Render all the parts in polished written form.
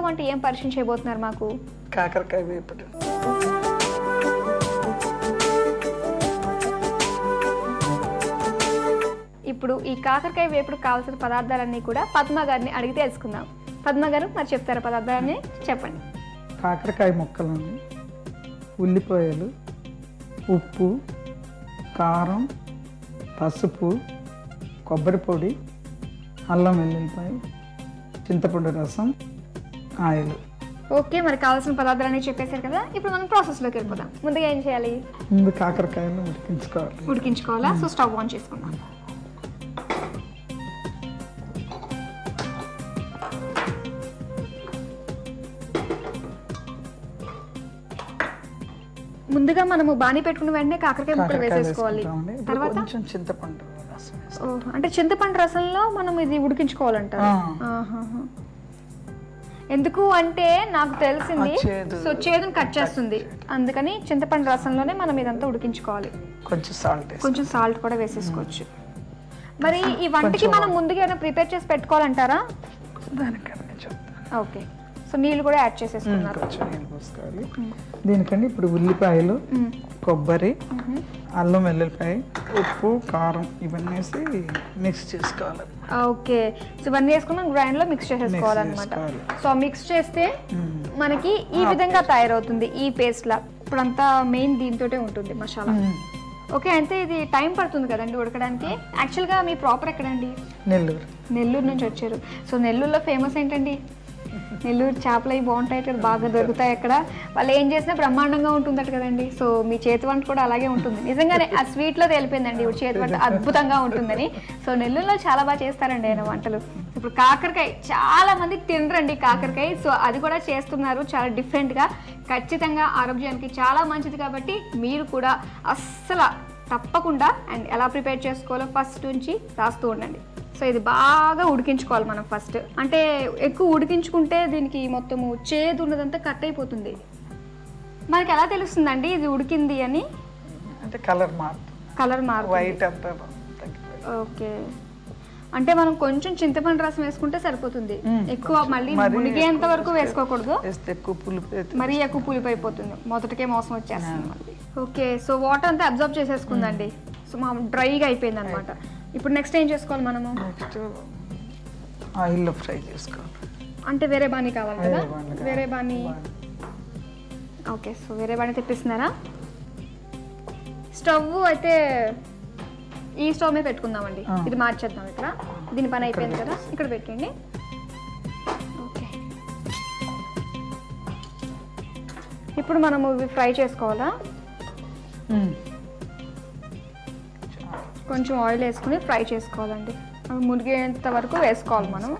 వంట ఏం పరిచయం చేయబోతున్నారు మాకు? కాకరకాయ వేపుడు. ఇప్పుడు ఈ కాకరకాయ వేపుడు కావాల్సిన పదార్థాలన్నీ కూడా పద్మ గారిని అడిగి తెలుసుకుందాం. పద్మ గారు మరి చెప్తారా పదార్థాలన్నీ? చెప్పండి. కాకరకాయ ముక్కలని, ఉల్లిపాయలు, ఉప్పు, కారం, పసుపు, కొబ్బరి పొడి, అల్లం వెల్లుల్లిపాయ, చింతపండు రసం, ఆయిల్. ఓకే, మరి కావాల్సిన పదార్థాలన్నీ చెప్పేశారు కదా, ఇప్పుడు మనం ప్రాసెస్లోకి వెళ్ళిపోదాం. ముందుగా ఏం చేయాలి? ముందు కాకరకాయలు ఉడికించుకోవాలా? సో స్టవ్ ఆన్ చేసుకుందాం. ముందుగా మనము బాణీ పెట్టుకున్న వెంటనే కాకరకాయ ముక్కలు వేసేసుకోవాలి. తర్వాత కొంచెం చింతపండు రసం. అంటే చింతపండు రసంలో మనం ఇది ఉడికించుకోవాలంటారు. ఎందుకు అంటే నాకు తెలిసింది సో చేదును కట్ చేస్తుంది, అందుకని చింతపండు రసంలోనే మనం ఇదంతా ఉడికించుకోవాలి. కొంచెం సాల్ట్ కూడా వేసేసుకోవచ్చు. మరి ఈ వంటకి మనం ముందుగా ఏమైనా ప్రిపేర్ చేసి పెట్టుకోవాలంటారా? ఓకే, సో నీళ్ళు కూడా యాడ్ చేసేసుకున్నారు. దీనికండి ఇప్పుడు ఉల్లిపాయలు, కొబ్బరి, అల్లం వెల్లుల్లిపాయ, ఉప్పు, కారం ఇవన్నీ వేసి మిక్స్ చేసుకోవాలి. ఓకే, సో ఇవన్నీ వేసుకుని గ్రైండ్ లో మిక్స్ చేసేసుకోవాలన్నమాట. సో మిక్స్ చేస్తే మనకి ఈ విధంగా తయారవుతుంది ఈ పేస్ట్ లా. ఇప్పుడంతా మెయిన్ దీంతోటే ఉంటుంది మసాలా. ఓకే, అయితే ఇది టైం పడుతుంది కదండి ఉడకడానికి. యాక్చువల్గా మీ ప్రాపర్ ఎక్కడండి? నెల్లూరు నుంచి వచ్చారు. సో నెల్లూరులో ఫేమస్ ఏంటండి? నెల్లూరు చేపలు అవి బాగుంటాయి కదా, బాగా దొరుకుతాయి అక్కడ. వాళ్ళు ఏం చేసినా బ్రహ్మాండంగా ఉంటుందట కదండి. సో మీ చేతి వంట కూడా అలాగే ఉంటుంది. నిజంగానే ఆ స్వీట్లో తెలిపిందండి చేతి వంట అద్భుతంగా ఉంటుందని. సో నెల్లూరులో చాలా బాగా చేస్తారండి ఆయన వంటలు. ఇప్పుడు కాకరకాయ చాలా మంది తినరండి కాకరకాయ, సో అది కూడా చేస్తున్నారు చాలా డిఫరెంట్గా. ఖచ్చితంగా ఆరోగ్యానికి చాలా మంచిది కాబట్టి మీరు కూడా అస్సలు తప్పకుండా అండ్ ఎలా ప్రిపేర్ చేసుకోవాలో ఫస్ట్ నుంచి రాస్తూ ఉండండి. సో ఇది బాగా ఉడికించుకోవాలి మనం ఫస్ట్. అంటే ఎక్కువ ఉడికించుకుంటే దీనికి మొత్తము చేదు ఉన్నదంతా కట్ అయిపోతుంది. మనకి ఎలా తెలుస్తుందండి ఇది ఉడికింది అని? అంటే కలర్ మారుతుంది. వైట్ అంతా. ఓకే, అంటే మనం కొంచెం చింతపండు రసం వేసుకుంటే సరిపోతుంది. ఎక్కువ మళ్ళీ మునిగేంత వరకు వేసుకోకూడదు, మరీ ఎక్కువ పులుపు అయిపోతుంది, మొదటికే మోసం వచ్చేస్తుంది. ఓకే, సో వాటర్ అంతా అబ్జర్వ్ చేసేసుకుందండి. సో మా డ్రైగా అయిపోయింది అనమాట. ఇప్పుడు నెక్స్ట్ ఏం చేసుకోవాలి మనము? నెక్స్ట్ ఆయిల్లో ఫ్రై చేసుకోవాలి. అంటే వేరే బాణీ కావాలి కదా? వేరే బాణీ. ఓకే, సో వేరే బాణీ తెప్పిస్తున్నారా? స్టవ్ అయితే ఈ స్టవ్ మీద పెట్టుకుందామండి. ఇది మార్చేద్దాం. ఇక్కడ దీని పని అయిపోయింది కదా, ఇక్కడ పెట్టండి. ఓకే, ఇప్పుడు మనము ఇవి ఫ్రై చేసుకోవాలా? కొంచెం ఆయిల్ వేసుకుని ఫ్రై చేసుకోవాలండి. అవి మునిగేంత వరకు వేసుకోవాలి మనం.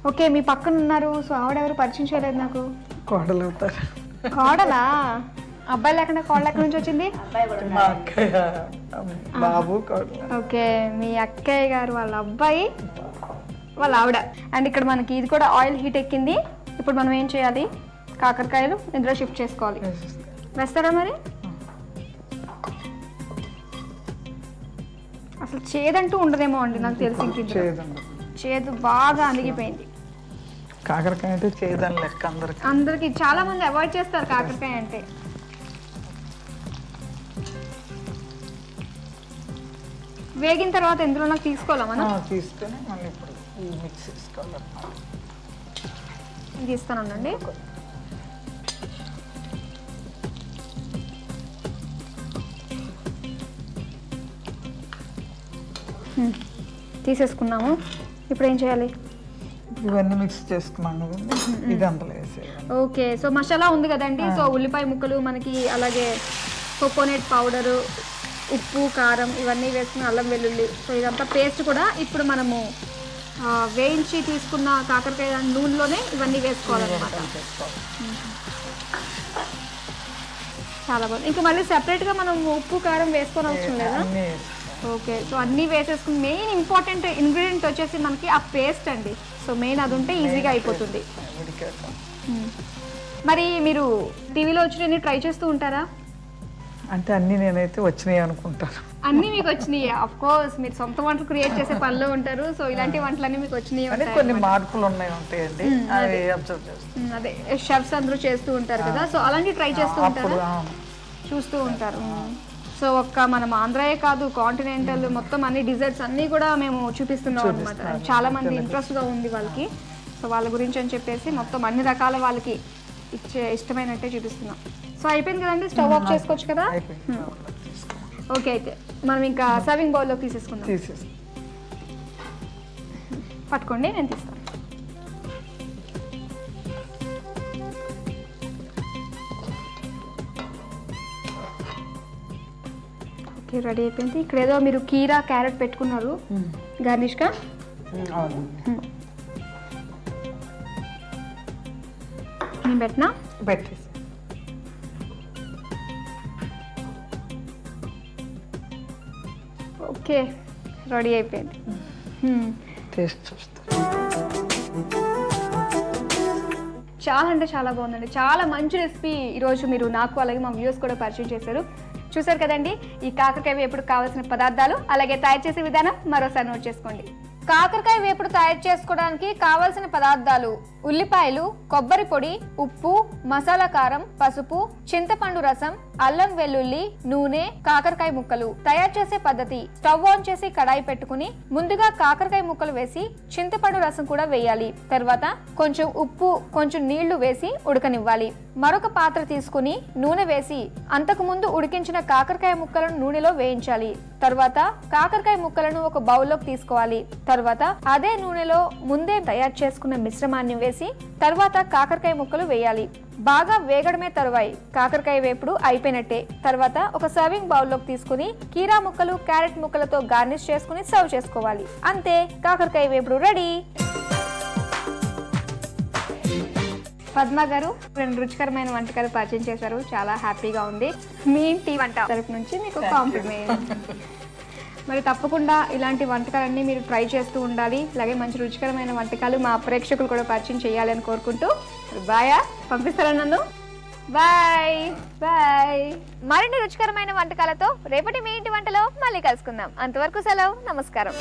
ఓకే, మీ పక్కన ఉన్నారు, సో ఆవిడెవరు పరిచయం చేయలేదు నాకు. కోడలు అవుతారు. కోడలా? అబ్బాయి లేకుండా కోడలు ఎక్కడి నుంచి వచ్చింది? బాబు. ఓకే, మీ అక్కయ్య గారు వాళ్ళ అబ్బాయి వాళ్ళ ఆవిడ. అండ్ ఇక్కడ మనకి ఇది కూడా ఆయిల్ హీట్ ఎక్కింది. ఇప్పుడు మనం ఏం చేయాలి? కాకరకాయలు ఇందులో షిఫ్ట్ చేసుకోవాలి. వేస్తారా మరి? అసలు చేదంటూ ఉండదేమో అండి నాకు తెలిసి. చేదు బాగా అణిగిపోయింది. కాకరకాయ అంటే చేదని లెక్క అందరికి చాలా మంది అవాయిడ్ చేస్తారు కాకరకాయ అంటే. వేగిన తర్వాత ఎందులో నాకు తీసుకోవాలా మనం? తీసుకొని మళ్ళీ ఇప్పుడు మిక్స్ చేసుకోవాలి. ఇది ఇస్తానండి. తీసేసుకున్నాము. ఇప్పుడు ఏం చేయాలి? ఇవన్నీ మిక్స్ చేసుకున్నాం కదండి, ఇది అందులో వేసేయాలి. ఓకే, సో మసాలా ఉంది కదండి. సో ఉల్లిపాయ ముక్కలు మనకి, అలాగే కోకోనట్ పౌడరు, ఉప్పు, కారం ఇవన్నీ వేసుకుని అల్లం వెల్లుల్లి, సో ఇదంతా పేస్ట్ కూడా ఇప్పుడు మనము వేయించి తీసుకున్న కాకరకాయ నూనెలోనే ఇవన్నీ వేసుకోవాలన్నమాట. చాలా బాగుంది. ఇంకా మళ్ళీ సెపరేట్గా మనం ఉప్పు కారం వేసుకొని అవసరం లేదా? ఓకే, సో అన్నీ వేసేసుకుని మెయిన్ ఇంపార్టెంట్ ఇంగ్రీడియంట్ వచ్చేసి మనకి ఆ పేస్ట్ అండి. సో మెయిన్ అది ఉంటే ఈజీగా అయిపోతుంది. మరి మీరు టీవీలో వచ్చి ట్రై చేస్తూ ఉంటారా? అంటే అన్నీ నేనైతే వచ్చినాయి అనుకుంటాను. అన్ని మీకు వచ్చినాయి. ఆఫ్ కోర్స్ మీరు సొంత వంటలు క్రియేట్ చేసే పనిలో ఉంటారు. సో ఇలాంటి వంటలన్నీ మీకు వచ్చినాయి. కొన్ని మార్పులు ఉంటాయండి, అవి అబ్జర్వ్ చేస్తాం. అదే షెఫ్స్ అందరూ చేస్తూ ఉంటారు కదా, సో అలాంటి ట్రై చేస్తూ ఉంటారు, చూస్తూ ఉంటారు. సో ఒక్క మనం ఆంధ్రాయే కాదు, కాంటినెంటల్ మొత్తం అన్ని డిజర్ట్స్ అన్నీ కూడా మేము చూపిస్తున్నాం అనమాట. చాలా మంది ఇంట్రెస్ట్గా ఉంది వాళ్ళకి. సో వాళ్ళ గురించి అని చెప్పేసి మొత్తం అన్ని రకాల వాళ్ళకి ఇష్టమైనట్టే చూపిస్తున్నాం. సో అయిపోయింది కదండి, స్టవ్ ఆఫ్ చేసుకోవచ్చు కదా. ఓకే, అయితే మనం ఇంకా సర్వింగ్ బౌల్లోకి తీసేసుకుందాం. పట్టుకోండి, నేను తీస్తాను. ఓకే, రెడీ అయిపోయింది. ఇక్కడ ఏదో మీరు కీరా క్యారెట్ పెట్టుకున్నారు గార్నిష్గా. నేను పెట్టినా పెట్టేసి ఓకే, రెడీ అయిపోయింది. టేస్ట్ చూస్తాను. చాలా అంటే చాలా బాగుందండి. చాలా మంచి రెసిపీ ఈరోజు మీరు నాకు అలాగే మా వ్యూస్ కూడా పరిచయం చేశారు. చూసారు కదండి ఈ కాకరకాయ వేపుడు కావాల్సిన పదార్థాలు, అలాగే తయారు చేసే విధానం మరోసారి నోట్ చేసుకోండి. కాకరకాయ వేపుడు తయారు చేసుకోవడానికి కావాల్సిన పదార్థాలు: ఉల్లిపాయలు, కొబ్బరి పొడి, ఉప్పు, మసాలా కారం, పసుపు, చింతపండు రసం, అల్లం వెల్లుల్లి, నూనె, కాకరకాయ ముక్కలు. తయారు చేసే పద్ధతి: స్టవ్ ఆన్ చేసి కడాయి పెట్టుకుని ముందుగా కాకరకాయ ముక్కలు వేసి చింతపండు రసం కూడా వేయాలి. తర్వాత కొంచెం ఉప్పు, కొంచెం నీళ్లు వేసి ఉడకనివ్వాలి. మరొక పాత్ర తీసుకుని నూనె వేసి అంతకు ముందు ఉడికించిన కాకరకాయ ముక్కలను నూనెలో వేయించాలి. తర్వాత కాకరకాయ ముక్కలను ఒక బౌల్లోకి తీసుకోవాలి. తర్వాత అదే నూనెలో ముందే తయారు చేసుకున్న మిశ్రమాన్ని వేసి తర్వాత కాకరకాయ ముక్కలు వేయాలి. బాగా వేగడమే తరువాయి కాకరకాయ వేపుడు అయిపోయినట్టే. తర్వాత ఒక సర్వింగ్ బౌల్లోకి తీసుకుని కీరా ముక్కలు, క్యారెట్ ముక్కలతో గార్నిష్ చేసుకుని సర్వ్ చేసుకోవాలి. అంతే, కాకరకాయ వేపుడు రెడీ. పద్మ గారు 2 రుచికరమైన వంటకాలు పరిచయం చేశారు, చాలా హ్యాపీగా ఉంది. మీ ఇంటి వంట తరపు నుంచి మీకు కాంప్లిమెంట్. మరి తప్పకుండా ఇలాంటి వంటకాలన్నీ మీరు ట్రై చేస్తూ ఉండాలి. అలాగే మంచి రుచికరమైన వంటకాలు మా ప్రేక్షకులు కూడా పరిచయం చేయాలి అని కోరుకుంటూ బాయ్. పంపిస్తారా నన్ను? Bye bye. మరిన్ని రుచికరమైన వంటకాలతో రేపటి మీ ఇంటి వంటలో మళ్ళీ కలుసుకుందాం. అంతవరకు సెలవు, నమస్కారం.